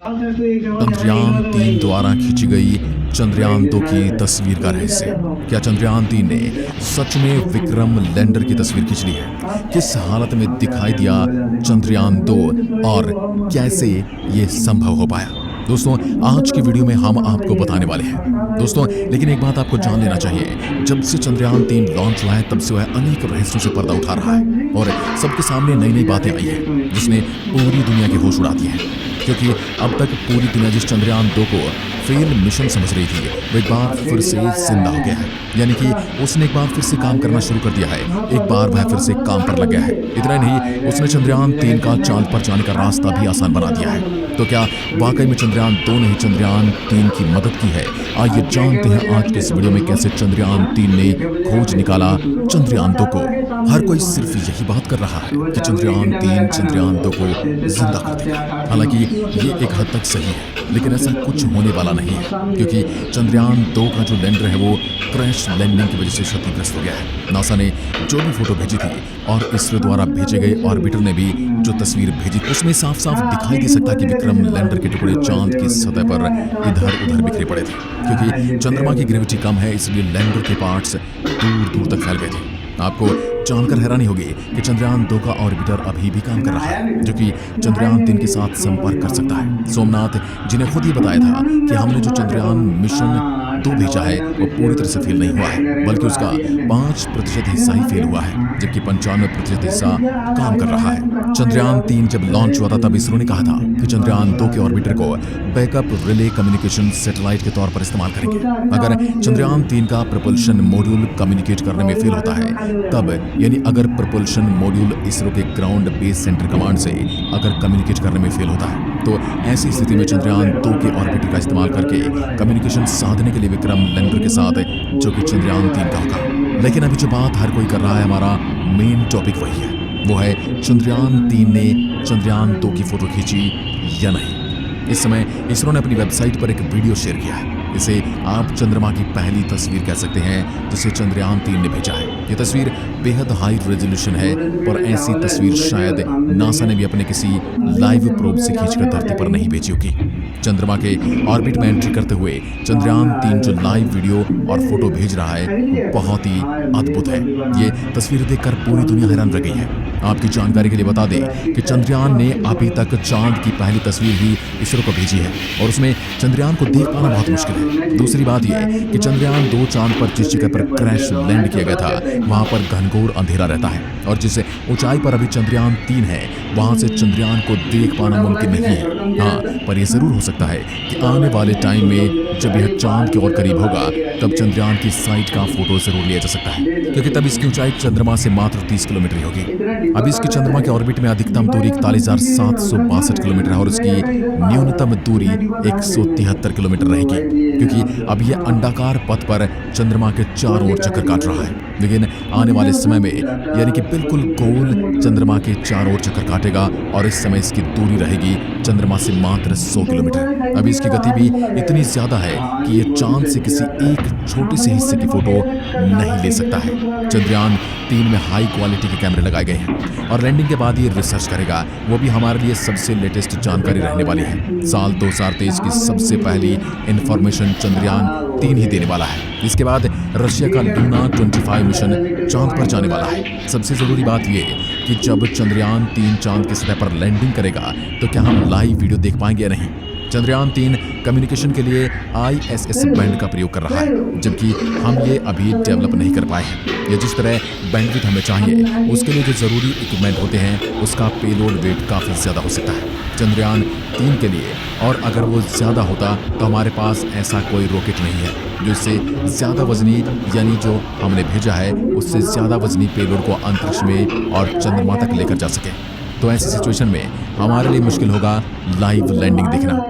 चंद्रयान-3 द्वारा खींची गई चंद्रयान-2 की तस्वीर का रहस्य। क्या चंद्रयान-3 ने सच में विक्रम लैंडर की तस्वीर खींच ली है? किस हालत में दिखाई दिया चंद्रयान-2 और कैसे ये संभव हो पाया? दोस्तों, आज की वीडियो में हम आपको बताने वाले हैं। दोस्तों, लेकिन एक बात आपको जान लेना चाहिए, जब से चंद्रयान-3 लॉन्च हुआ है तब से वह अनेक रहस्यों से पर्दा उठा रहा है और सबके सामने नई-नई बातें आई हैं जिसने पूरी दुनिया के होश उड़ा दिए हैं। क्योंकि अब तक पूरी दुनिया जिस चंद्रयान-2 को फेल मिशन समझ रही थी, वो एक बार फिर से जिंदा हो गया है। यानी कि उसने एक बार फिर से काम करना शुरू कर दिया है। एक बार वह फिर से काम पर लग गया है। इतना नहीं, उसने चंद्रयान-3 का चांद पर जाने का रास्ता भी आसान बना दिया है। तो क्या वाकई में चंद्रयान-2 ने चंद्रयान-3 की मदद की है? आइए जानते हैं आज के इस वीडियो में कैसे चंद्रयान-3 ने खोज निकाला चंद्रयान-2 को। हर कोई सिर्फ यही बात कर रहा है कि चंद्रयान-3 चंद्रयान-2 को जिंदा कर देगा। हालांकि ये एक हद तक सही है, लेकिन ऐसा कुछ होने वाला नहीं है, क्योंकि चंद्रयान-2 का जो लैंडर है वो क्रैश लैंडिंग की वजह से क्षतिग्रस्त हो गया है। नासा ने जो भी फोटो भेजी थी और इसरो द्वारा भेजे गए ऑर्बिटर ने भी जो तस्वीर भेजी, उसमें साफ साफ दिखाई दे सकता कि विक्रम लैंडर के टुकड़े चांद की सतह पर इधर उधर बिखरे पड़े थे। क्योंकि चंद्रमा की ग्रेविटी कम है, इसलिए लैंडर के पार्ट्स दूर दूर तक फैल गए थे। आपको जानकर हैरानी होगी कि चंद्रयान-2 का ऑर्बिटर अभी भी काम कर रहा है, जो कि चंद्रयान-3 के साथ संपर्क कर सकता है। सोमनाथ, जिन्हें खुद ही बताया था कि हमने जो चंद्रयान मिशन 2 भेजा है वो पूरी तरह से फेल नहीं हुआ है, बल्कि उसका 5% हिस्सा ही फेल हुआ है, जबकि 95% हिस्सा काम कर रहा है। चंद्रयान-3 जब लॉन्च हुआ था तब इसरो ने कहा था कि चंद्रयान-2 के ऑर्बिटर को बैकअप रिले कम्युनिकेशन सैटेलाइट के तौर पर इस्तेमाल करेंगे। अगर चंद्रयान-3 का प्रपल्शन मॉड्यूल कम्युनिकेट करने में फेल होता है, तब यानी अगर प्रपल्शन मॉड्यूल इसरो के ग्राउंड बेस सेंटर कमांड से अगर कम्युनिकेट करने में फेल होता है, तो ऐसी स्थिति में चंद्रयान-2 के ऑर्बिटर का इस्तेमाल करके कम्युनिकेशन साधने के लिए विक्रम लैंडर के साथ, जो कि चंद्रयान-3 का होगा। लेकिन अभी जो बात हर कोई कर रहा है, हमारा मेन टॉपिक वही है, वो है चंद्रयान-3 ने चंद्रयान-2 की फोटो खींची या नहीं। इस समय इसरो ने अपनी वेबसाइट पर एक वीडियो शेयर किया है। इसे आप चंद्रमा की पहली तस्वीर कह सकते हैं जिसे चंद्रयान-3 ने भेजा है। ये तस्वीर बेहद हाई रेजोल्यूशन है और ऐसी तस्वीर शायद नासा ने भी अपने किसी लाइव प्रोब से खींचकर धरती पर नहीं भेजी होगी। चंद्रमा के ऑर्बिट में एंट्री करते हुए चंद्रयान-3 जो लाइव वीडियो और फोटो भेज रहा है बहुत ही अद्भुत है। ये तस्वीर देखकर पूरी दुनिया हैरान रह गई है। आपकी जानकारी के लिए बता दें कि चंद्रयान ने अभी तक चांद की पहली तस्वीर ही इसरो को भेजी है और उसमें चंद्रयान को देख पाना बहुत मुश्किल है। दूसरी बात यह है कि चंद्रयान-2 चांद पर जिस जगह पर क्रैश लैंड किया गया था वहां पर घनघोर अंधेरा रहता है और जिस ऊंचाई पर अभी चंद्रयान-3 है वहां से चंद्रयान को देख पाना मुमकिन नहीं है। हाँ, पर यह जरूर हो सकता है कि आने वाले टाइम में जब यह चांद के और करीब होगा तब चंद्रयान की साइट का फोटो जरूर लिया जा सकता है, क्योंकि तब इसकी ऊंचाई चंद्रमा से मात्र 30 किलोमीटर ही होगी। अब इसकी चंद्रमा के ऑर्बिट में अधिकतम दूरी 41,762 किलोमीटर है और उसकी न्यूनतम दूरी 173 किलोमीटर रहेगी, क्योंकि अब यह अंडाकार पथ पर चंद्रमा के चारों ओर चक्कर काट रहा है। लेकिन आने वाले समय में यानी कि बिल्कुल गोल चंद्रमा के चारों ओर चक्कर काटेगा और इस समय इसकी दूरी रहेगी चंद्रमा से मात्र 100 किलोमीटर। अभी इसकी गति भी इतनी ज्यादा है कि ये चांद से किसी एक छोटे से हिस्से की फोटो नहीं ले सकता है। चंद्रयान-3 में हाई क्वालिटी के कैमरे लगाए गए हैं और लैंडिंग के बाद ये रिसर्च करेगा, वो भी हमारे लिए सबसे लेटेस्ट जानकारी रहने वाली है। साल 2023 की सबसे पहली इंफॉर्मेशन चंद्रयान-3 ही देने वाला है। इसके बाद रशिया का लूना 25 मिशन चांद पर जाने वाला है। सबसे जरूरी बात यह कि जब चंद्रयान-3 चांद की सतह पर लैंडिंग करेगा तो क्या हम लाइव वीडियो देख पाएंगे या नहीं। चंद्रयान-3 कम्युनिकेशन के लिए ISS बैंड का प्रयोग कर रहा है, जबकि हम ये अभी डेवलप नहीं कर पाए हैं। ये जिस तरह बैंडविड्थ हमें चाहिए उसके लिए जो जरूरी इक्विपमेंट होते हैं उसका पेलोड वेट काफ़ी ज़्यादा हो सकता है चंद्रयान-3 के लिए, और अगर वो ज़्यादा होता तो हमारे पास ऐसा कोई रॉकेट नहीं है जो इससे ज़्यादा वजनी, यानी जो हमने भेजा है उससे ज़्यादा वजनी पेलोड को अंतरिक्ष में और चंद्रमा तक लेकर जा सके। तो ऐसी सिचुएशन में हमारे लिए मुश्किल होगा लाइव लैंडिंग देखना।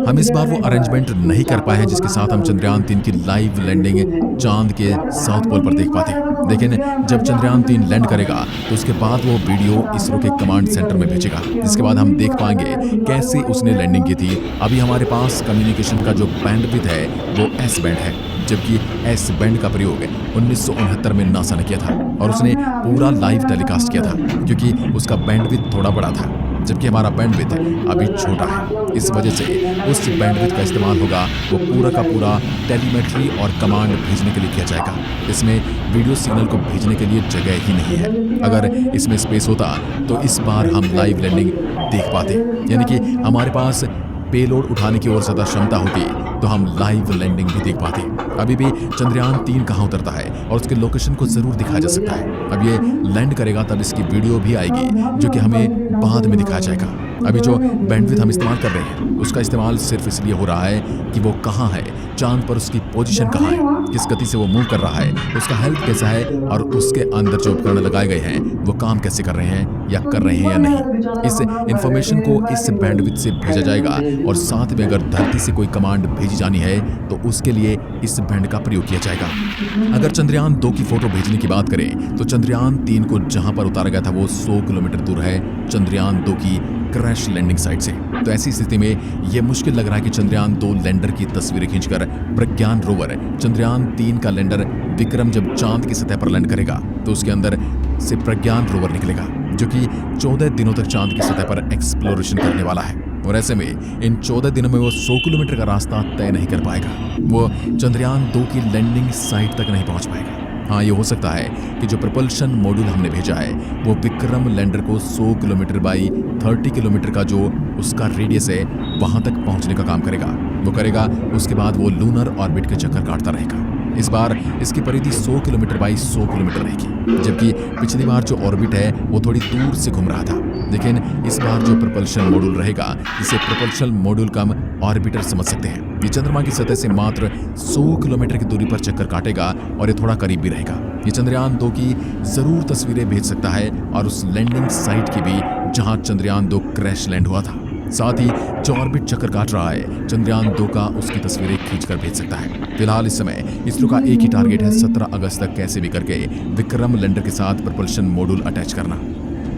हम इस बार वो अरेंजमेंट नहीं कर पाए हैं जिसके साथ हम चंद्रयान-3 की लाइव लैंडिंग चांद के साउथ पोल पर देख पाते। लेकिन जब चंद्रयान-3 लैंड करेगा तो उसके बाद वो वीडियो इसरो के कमांड सेंटर में भेजेगा, जिसके बाद हम देख पाएंगे कैसे उसने लैंडिंग की थी। अभी हमारे पास कम्युनिकेशन का जो बैंडविड्थ है वो एस बैंड है, जबकि एस बैंड का प्रयोग 1969 में नासा ने किया था और उसने पूरा लाइव टेलीकास्ट किया था क्योंकि उसका बैंडविड्थ थोड़ा बड़ा था। जबकि हमारा बैंडविड्थ अभी छोटा है। इस वजह से उस बैंडविड्थ का इस्तेमाल होगा वो पूरा का पूरा टेलीमेट्री और कमांड भेजने के लिए किया जाएगा। इसमें वीडियो सिग्नल को भेजने के लिए जगह ही नहीं है। अगर इसमें स्पेस होता तो इस बार हम लाइव लैंडिंग देख पाते, यानी कि हमारे पास पेलोड उठाने की और ज़्यादा क्षमता होती तो हम लाइव लैंडिंग भी देख पाते। अभी भी चंद्रयान 3 कहाँ उतरता है और उसके लोकेशन को ज़रूर दिखाया जा सकता है। अब ये लैंड करेगा तब इसकी वीडियो भी आएगी, जो कि हमें बाद में दिखाया जाएगा। अभी जो बैंडविड्थ हम इस्तेमाल कर रहे हैं उसका इस्तेमाल सिर्फ इसलिए हो रहा है कि वो कहाँ है, चांद पर उसकी पोजीशन कहाँ है, किस गति से वो मूव कर रहा है, उसका हेल्थ कैसा है और उसके अंदर जो उपकरण लगाए गए हैं वो काम कैसे कर रहे हैं या कर रहे हैं या नहीं। इस इंफॉर्मेशन को इस बैंडविड्थ से भेजा जाएगा और साथ में अगर धरती से कोई कमांड भेजी जानी है तो उसके लिए इस बैंड का प्रयोग किया जाएगा। अगर चंद्रयान 2 की फोटो भेजने की बात करें तो चंद्रयान 3 को जहां पर उतारा गया था वो 100 किलोमीटर दूर है चंद्रयान 2 की क्रैश लैंडिंग साइट से। तो ऐसी स्थिति में यह मुश्किल लग रहा है कि चंद्रयान 2 लैंडर की तस्वीरें खींचकर प्रज्ञान रोवर चंद्रयान 3 का लैंडर विक्रम जब चांद की सतह पर लैंड करेगा तो उसके अंदर से प्रज्ञान रोवर निकलेगा, जो कि 14 दिनों तक चांद की सतह पर एक्सप्लोरेशन करने वाला है। और ऐसे में इन 14 दिनों में वो 100 किलोमीटर का रास्ता तय नहीं कर पाएगा, वो चंद्रयान 2 की लैंडिंग साइट तक नहीं पहुंच पाएगा। हाँ, ये हो सकता है कि जो प्रपल्शन मॉड्यूल हमने भेजा है वो विक्रम लैंडर को 100 किलोमीटर बाई 30 किलोमीटर का जो उसका रेडियस है वहां तक पहुंचने का काम करेगा। वो करेगा, उसके बाद वो लूनर ऑर्बिट के चक्कर काटता रहेगा। इस बार इसकी परिधि 100 किलोमीटर बाई 100 किलोमीटर रहेगी, जबकि पिछली बार जो ऑर्बिट है वो थोड़ी दूर से घूम रहा था। लेकिन इस बार जो प्रपल्शन मॉड्यूल रहेगा, जिसे प्रपल्शन मॉड्यूल कम ऑर्बिटर समझ सकते हैं, ये चंद्रमा की सतह से मात्र 100 किलोमीटर की दूरी पर चक्कर काटेगा और ये थोड़ा करीब भी रहेगा। ये चंद्रयान 2 की जरूर तस्वीरें भेज सकता है और उस लैंडिंग साइट की भी जहां चंद्रयान 2 क्रैश लैंड हुआ था। साथ ही जो ऑर्बिट चक्कर काट रहा है चंद्रयान 2 का, उसकी तस्वीरें खींचकर भेज सकता है। फिलहाल इस समय इसरो का एक ही टारगेट है 17 अगस्त तक कैसे भी करके विक्रम लैंडर के साथ प्रपल्शन मॉड्यूल अटैच करना।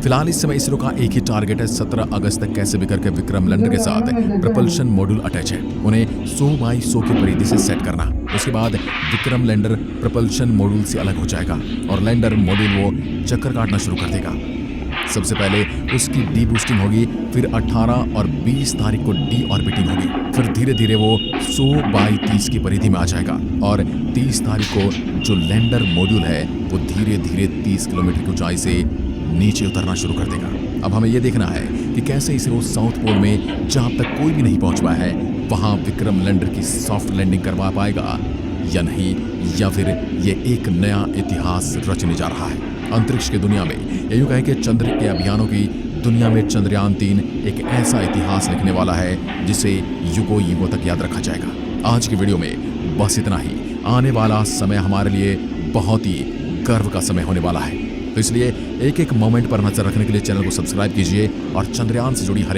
फिलहाल इस समय इसरो का एक ही टारगेट है 17 अगस्त तक कैसे भी करके विक्रम लैंडर के साथ प्रपल्शन मॉड्यूल अटैच है, उन्हें 100 बाई 100 की परिधि से सेट करना। उसके बाद विक्रम लैंडर प्रपल्शन मॉड्यूल से अलग हो जाएगा और लैंडर मॉड्यूल वो चक्कर काटना शुरू कर देगा। सबसे पहले उसकी डी बूस्टिंग होगी, फिर 18 और 20 तारीख को डी ऑर्बिटिंग होगी, फिर धीरे धीरे वो 100 बाई 30 की परिधि में आ जाएगा और 30 तारीख को जो लैंडर मॉड्यूल है वो धीरे धीरे 30 किलोमीटर की ऊंचाई से नीचे उतरना शुरू कर देगा। अब हमें यह देखना है कि कैसे इसरो साउथ पोल में, जहां तक कोई भी नहीं पहुंच पाया है, वहां विक्रम लैंडर की सॉफ्ट लैंडिंग करवा पाएगा या नहीं, या फिर ये एक नया इतिहास रचने जा रहा है अंतरिक्ष की दुनिया में। यूं कहे कि चंद्र के अभियानों की दुनिया में चंद्रयान 3 एक ऐसा इतिहास लिखने वाला है जिसे युगों युगों तक याद रखा जाएगा। आज की वीडियो में बस इतना ही। आने वाला समय हमारे लिए बहुत ही गर्व का समय होने वाला है, तो इसलिए एक एक मोमेंट पर नजर रखने के लिए चैनल को सब्सक्राइब कीजिए और चंद्रयान से जुड़ी हर